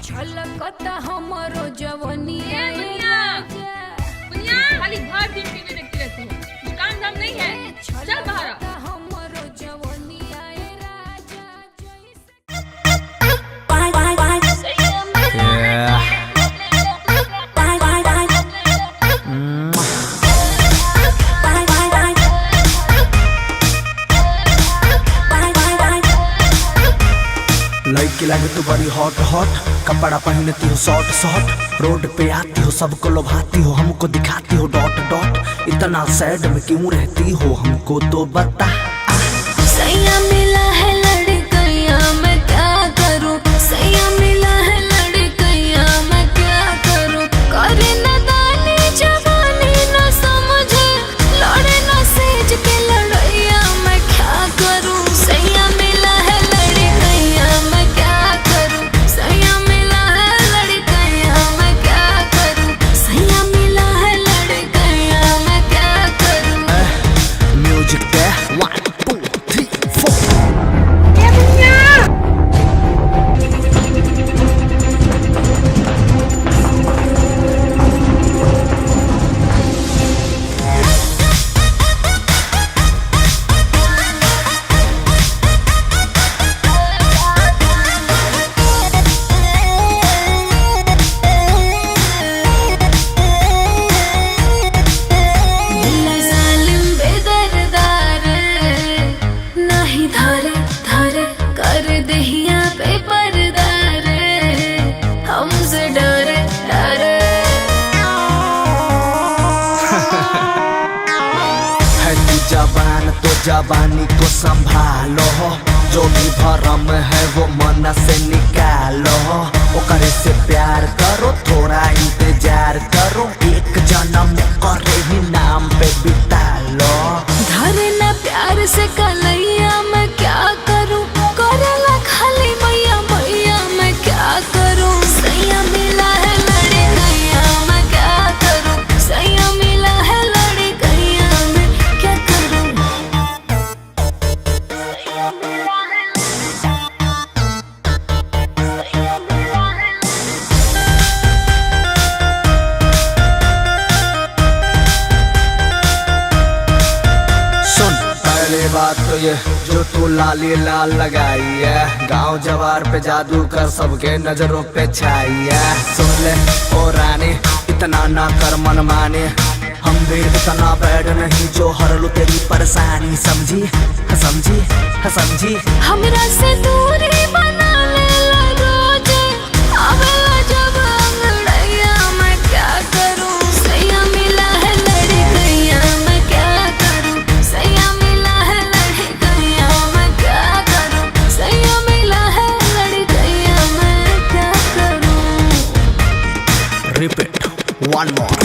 छलकता हमरो जवनिया खाली भर दिन टीवी देखती रहती हो, कुछ काम धाम नहीं है। चल बाहर आ। हमरो जवनिया लड़की लगे तू बड़ी हॉट हॉट, कपड़ा पहनती हो शॉर्ट शॉर्ट, रोड पे आती हो सबको लुभाती हो, हमको दिखाती हो डॉट डॉट। इतना सैड में क्यों रहती हो हमको तो बता। सैया मिला है लड़कैया मैं क्या करूं, सैया मिला है लड़कैया मैं क्या करूं। करे नादानी जवानी न समझे, लड़े न सेज के लड़ैया मैं क्या करूं। सैया मिला है लड़कैया मैं क्या करूं, सैया मिला है लड़कैया मैं क्या करूं, सैया मिला है लड़कैया मैं क्या करूं। म्यूजिक पे 1 2 3 4। जवान तो जवानी को संभालो, जो भी भरम है वो मन से निकालो। ओकरे से प्यार करो, थोड़ा इंतजार करो, एक जन्म करे ही नाम पे बिता लो। धरना प्यार से कलैया मैं क्या करूं, करेला खाली मैया मैया मैं क्या करूं। सैया मिला है लड़कैया मैं क्या करूं, सैया मिला है लड़कैया मैं क्या करूं। सैया मिला है, सैया मिला है। सुन पहली बात तो ये, जो तू लाली लाल लगाई है, गांव जवार पे जादू कर सबके नजरों पे छाई है। सुन ले ओ रानी, इतना ना कर मन माने, हम भी इतना बैड नहीं जो हर लो तेरी परेशानी। समझी समझी समझी। हमरा से दूरी बना ले रोजे, आवेला जब अंगड़ैया मैं क्या करूं। सैया मिला है लड़कैया मैं क्या करूं, सैया मिला है लड़कैया मैं क्या करूं, सैया मिला है लड़कैया मैं क्या करूं। Repeat 1 more।